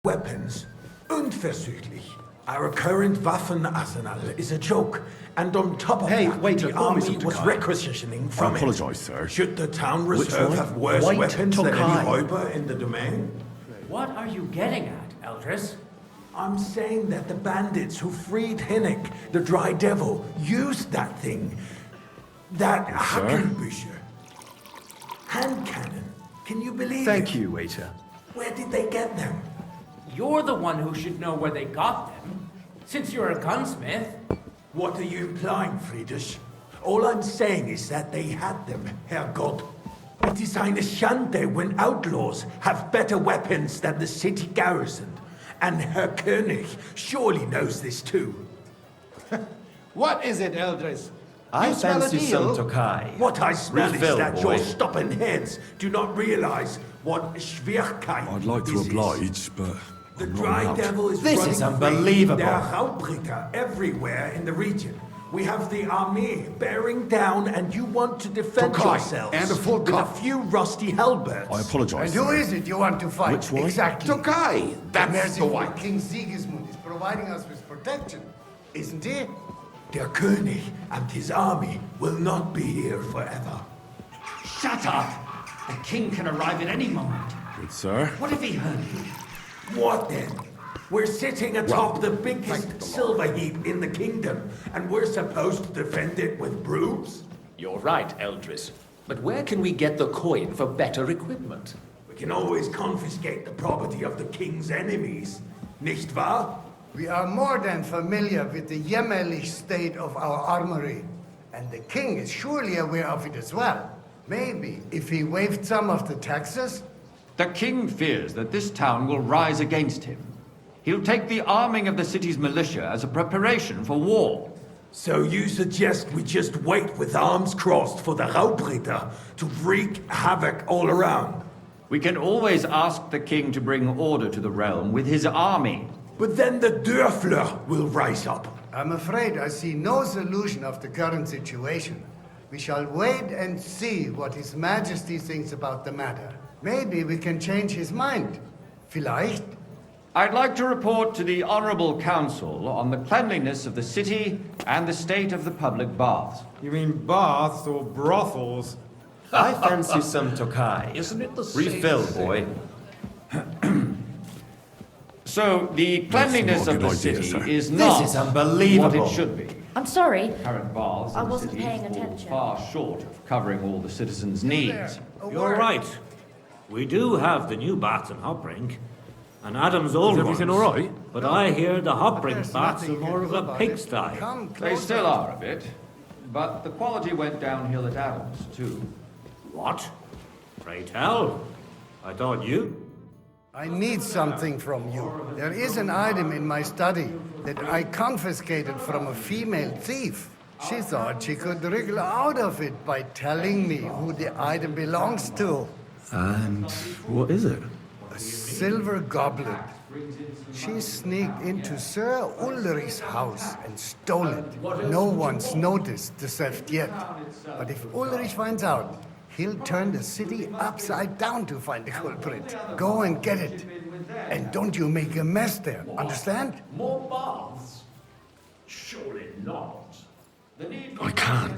Weapons. Unversüchlich. Our current Waffenarsenal is a joke, and on top of that, wait, the army was requisitioning from I apologize, sir. Should the town reserve have worse White weapons than any Tokai. Räuber in the domain? What are you getting at, Eldris? I'm saying that the bandits who freed Henrik, the Dry Devil, used that thing. That Hackenbücher. Hand cannon. Can you believe it? Thank you, waiter. Where did they get them? You're the one who should know where they got them, since you're a gunsmith. What are you implying, Friedrich? All I'm saying is that they had them, Herrgott. It is eine Schande when outlaws have better weapons than the city garrison. And Herr König surely knows this too. What is it, Eldris? I You smell a fancy some deal? Tokai. What I smell Refill, is that boy. your stubborn heads do not realize what Schwierigkeit I'd like to this is. oblige, but The I'm not Dry allowed. Devil is This running is free. unbelievable. There are Raubritter everywhere in the region. We have the army bearing down, and you want to defend Tokai, yourselves and a full with a cup. few rusty halberds. I apologize. And who sir. is it you want to fight? Which one? Exactly. Tokai, that's the Merciful one. King Sigismund is providing us with protection, isn't he? Der König and his army will not be here forever. Shut up! The king can arrive at any moment. Good, sir. What if he heard you? What then? We're sitting atop the biggest silver heap in the kingdom, and we're supposed to defend it with brooms? You're right, Eldris. But where can we get the coin for better equipment? We can always confiscate the property of the king's enemies, nicht wahr? We are more than familiar with the jämmerlich state of our armory, and the king is surely aware of it as well. Maybe if he waived some of the taxes. The king fears that this town will rise against him. He'll take the arming of the city's militia as a preparation for war. So you suggest we just wait with arms crossed for the Raubritter to wreak havoc all around? We can always ask the king to bring order to the realm with his army. But then the Dörfler will rise up. I'm afraid I see no solution of the current situation. We shall wait and see what His Majesty thinks about the matter. Maybe we can change his mind. Vielleicht? I'd like to report to the Honorable Council on the cleanliness of the city and the state of the public baths. You mean baths or brothels? I fancy some Tokai. Isn't it the same Refill, thing? boy. So, the cleanliness not a of the good idea, city sir. is not is unbelievable. what it should be. I'm sorry. Current baths I in the wasn't city paying fall attention. far short of covering all the citizens' needs. You're right. We do have the new baths in Hoprink, and Adam's old Is everything ones. all right? But I hear the Hoprink There's baths nothing are you more can of do a about pigsty. it. Come They closer. still are a bit, but the quality went downhill at Adams, too. What? Pray tell. I thought you... I need something from you. There is an item in my study that I confiscated from a female thief. She thought she could wriggle out of it by telling me who the item belongs to. And what is it? A silver goblet. She sneaked into Sir Ulrich's house and stole it. No one's noticed the theft yet. But if Ulrich finds out, he'll turn the city upside down to find the culprit. Go and get it. And don't you make a mess there, understand? More baths? Surely not. I can't.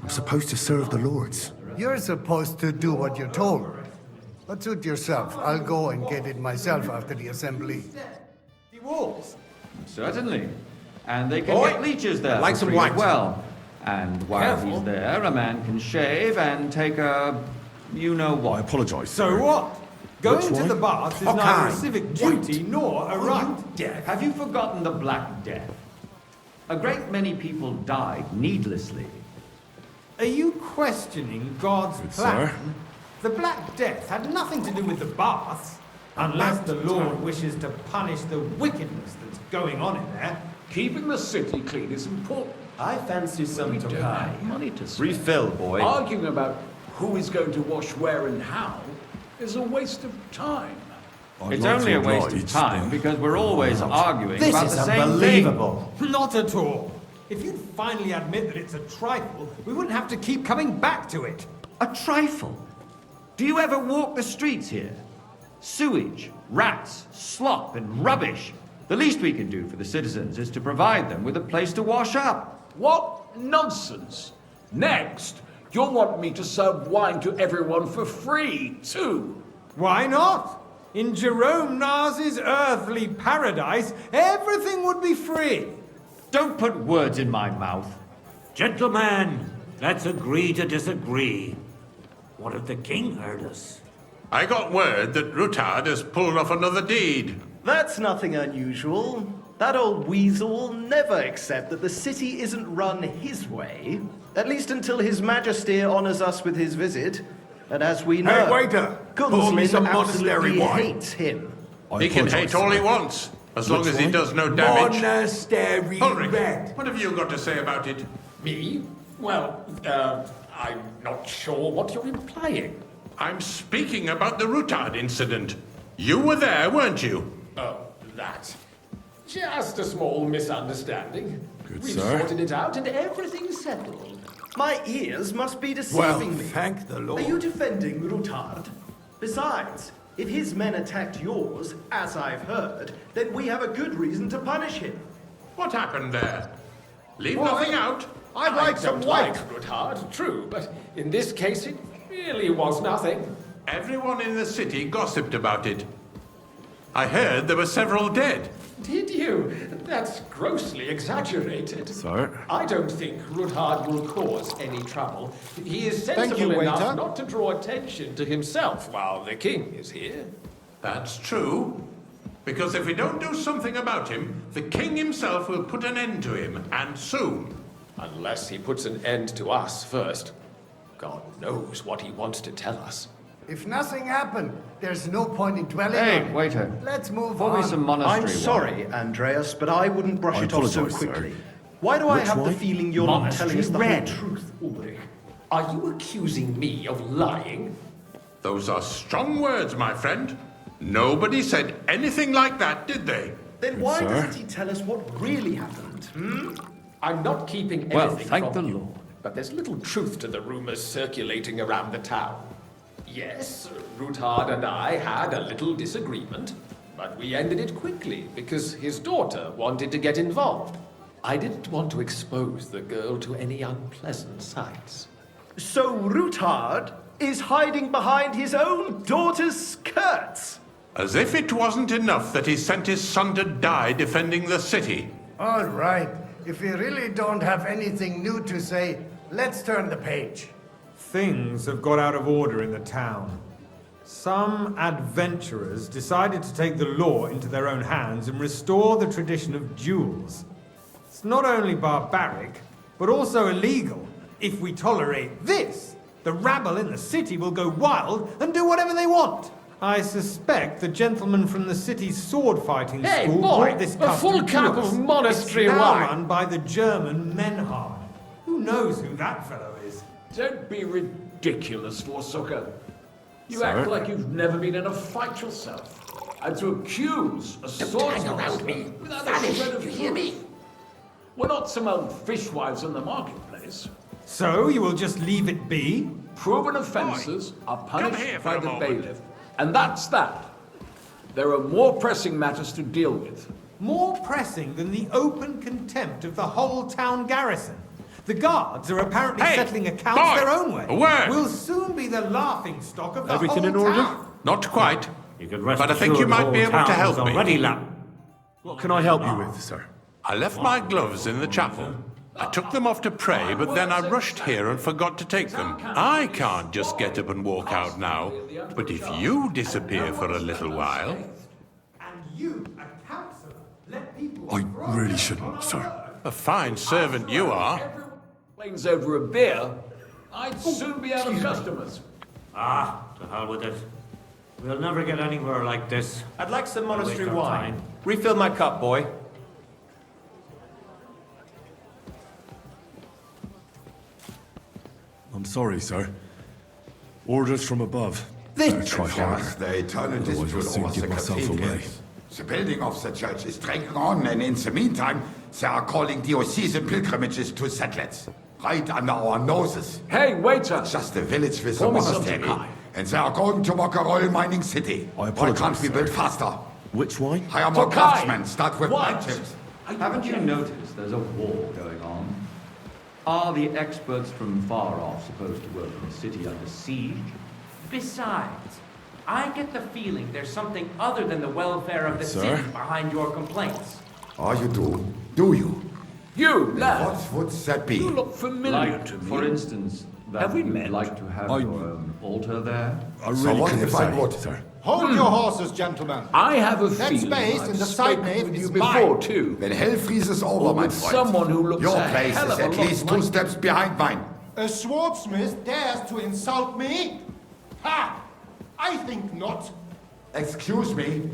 I'm supposed to serve the lords. You're supposed to do what you're told. But suit yourself. I'll go and get it myself after the assembly. The wolves. Certainly. And they can Boy, get leeches there like for some free white. as well. And while Careful. he's there, a man can shave and take a... you know I what. apologize, So sir. what? Going Which to one? the baths is Okay. neither a civic duty nor a right. Have you forgotten the Black Death? A great many people died needlessly. Are you questioning God's Good, plan? sir. The Black Death had nothing to do with the baths, unless the Lord wishes to punish the wickedness that's going on in there. Keeping the city clean is important. I fancy some We don't Tokai. have money to spend. Refill, boy. Arguing about who is going to wash where and how is a waste of time. I'd It's like only to a waste of oblige, time but because we're always arguing This about is the same unbelievable. Not at all. If you'd finally admit that it's a trifle, we wouldn't have to keep coming back to it. thing. A trifle. Do you ever walk the streets here? Sewage, rats, slop and rubbish. The least we can do for the citizens is to provide them with a place to wash up. What nonsense! Next, you'll want me to serve wine to everyone for free, too. Why not? In Jerome Nars's earthly paradise, everything would be free. Don't put words in my mouth. Gentlemen, let's agree to disagree. What if the king heard us? I got word that Rutard has pulled off another deed. That's nothing unusual. That old weasel will never accept that the city isn't run his way, at least until His Majesty honors us with his visit. And as we know, Hey, waiter! Pour me Gunslin some monastery absolutely wine. hates him. He can hate all he wants, as long as he does no damage. Monastery Ulrich, red. what have you got to say about it? Me? Well, I'm not sure what you're implying. I'm speaking about the Rutard incident. You were there, weren't you? Oh, that. Just a small misunderstanding. Good, We've sir. sorted it out and everything's settled. My ears must be Well, deceiving me. thank the Lord. Are you defending Rutard? Besides, if his men attacked yours, as I've heard, then we have a good reason to punish him. What happened there? Leave nothing out. I'd like some white. Rutard, true, but in this case it really was nothing. Everyone in the city gossiped about it. I heard there were several dead. Did you? That's grossly exaggerated. Sir? I don't think Rutard will cause any trouble. He is sensible you, enough waiter. not to draw attention to himself while the king is here. That's true. Because if we don't do something about him, the king himself will put an end to him, and soon. Unless he puts an end to us first. God knows what he wants to tell us. If nothing happened, there's no point in dwelling on Hey, it. waiter. Let's move Pour on. me some monastery I'm wine. sorry, Andreas, but I wouldn't brush I it off so apologize, sir. quickly. Why do I Which have the wine? feeling you're not telling us the whole Red. truth? Ulrich, are you accusing me of lying? Those are strong words, my friend. Nobody said anything like that, did they? Then why sir. doesn't he tell us what really happened? I'm not keeping Well, anything thank from the you, Lord. but there's little truth to the rumors circulating around the town. Yes, Rutard and I had a little disagreement, but we ended it quickly because his daughter wanted to get involved. I didn't want to expose the girl to any unpleasant sights. So Rutard is hiding behind his own daughter's skirts. As if it wasn't enough that he sent his son to die defending the city. All right. If we really don't have anything new to say, let's turn the page. Things have got out of order in the town. Some adventurers decided to take the law into their own hands and restore the tradition of duels. It's not only barbaric, but also illegal. If we tolerate this, the rabble in the city will go wild and do whatever they want. I suspect the gentleman from the city's sword fighting Hey, school boy, brought this a custom full to cup us. of monastery it's now wine. run by the German Menhard. Who knows who that fellow is? Don't be ridiculous, Forsucker. You Sir? act like you've never been in a fight yourself. And to accuse a swordsmaster without a shred of truth. We're not some old fishwives in the marketplace. So you will just leave it be? Proven offences are here punished for by a the moment. bailiff. And that's that. There are more pressing matters to deal with. More pressing than the open contempt of the whole town garrison. The guards are apparently Hey, settling accounts boy, their own way. a word. We'll soon be the laughing stock of the Everything whole in order? town. Not quite. You could rest But I think assured you might the be whole able to town help is me. already What can I help you with, sir? I left my gloves in the chapel. I took them off to pray, but then I rushed here and forgot to take them. I can't just get up and walk out now. But if you disappear for a little while... And you, a councillor, let people... I really shouldn't, sir. A fine servant you are. Planes over a beer, I'd soon be out of customers. Ah, to hell with it. We'll never get anywhere like this. I'd like some monastery Waste our wine. time. Refill my cup, boy. I'm sorry, sir. Orders from above. Better try harder. They turn a Otherwise I'll dispute soon over give the myself cathedral. away. The building of the church is dragging on, and in the meantime, they are calling diocesan pilgrimages to settlers. Right under our noses. Hey, waiter! Just a village with a Pour me some monastery. Tokai. And they are going to Mokarol mining city. I Why apologize, can't we sir. build faster? Which wine? Hire more Tokai! craftsmen. Start with What? items. Haven't you noticed there's a war going on? Are the experts from far off supposed to work in a city under siege? Besides, I get the feeling there's something other than the welfare of the Sir? city behind your complaints. Oh, you do? Do you? You, lad! What would that be? You look familiar Like, to me. for instance, that Have we you'd met? like to have I- your own altar there? I So really what couldn't if I say, would? sir. Hold your horses, gentlemen. I have a That feeling space I've in the side spoken nave with is you before, mine. too. When hell freezes over, Or my with friend. someone who looks Your a place hell is of a at lot least like- 2 steps behind mine. A swordsmith dares to insult me? Ha! I think not. Excuse me?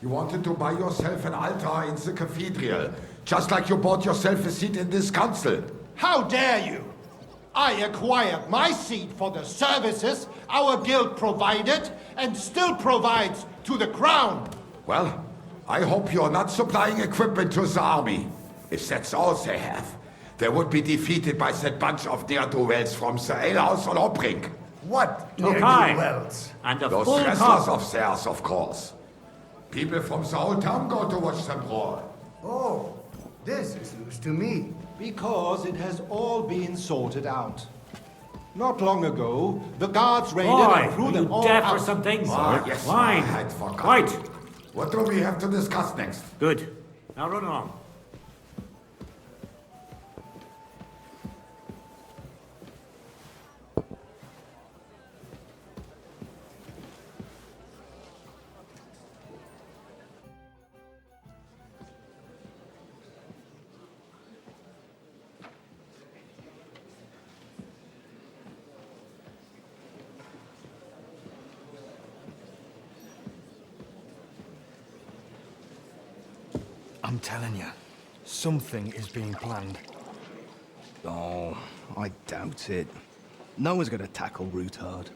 You wanted to buy yourself an altar in the cathedral, just like you bought yourself a seat in this council. How dare you? I acquired my seat for the services our guild provided and still provides to the crown. Well, I hope you're not supplying equipment to the army. If that's all they have, they would be defeated by that bunch of ne'er-do-wells from the alehouse on Obrink. What? Okay. Wells. And a Those full wrestlers cup. of theirs, of course. People from the whole town go to watch them brawl. Oh, this is news to me. Because it has all been sorted out. Not long ago, the guards raided Boy, and threw are them you all deaf out. or something? Ah, yes, Wine. I had forgotten. Quiet. What do we have to discuss next? Good. Now run along. I'm telling you, something is being planned. Oh, I doubt it. No one's gonna tackle Rootard.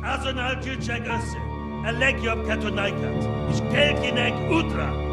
Azonal Gyurcsák össze, a legjobb katonákat, és kelkinek útra!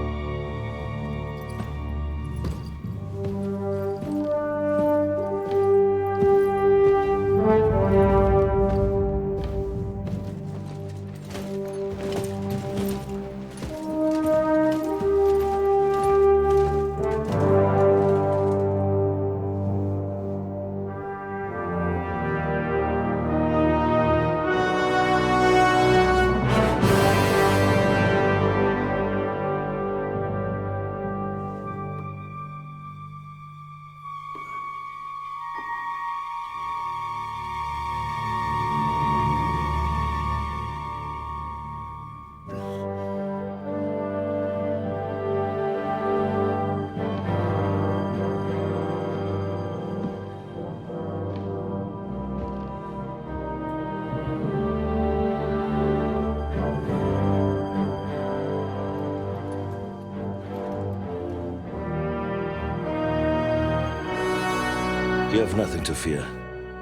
You have nothing to fear.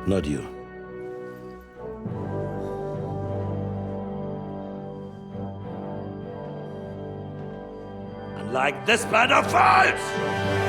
Not you. And like this plan of fights!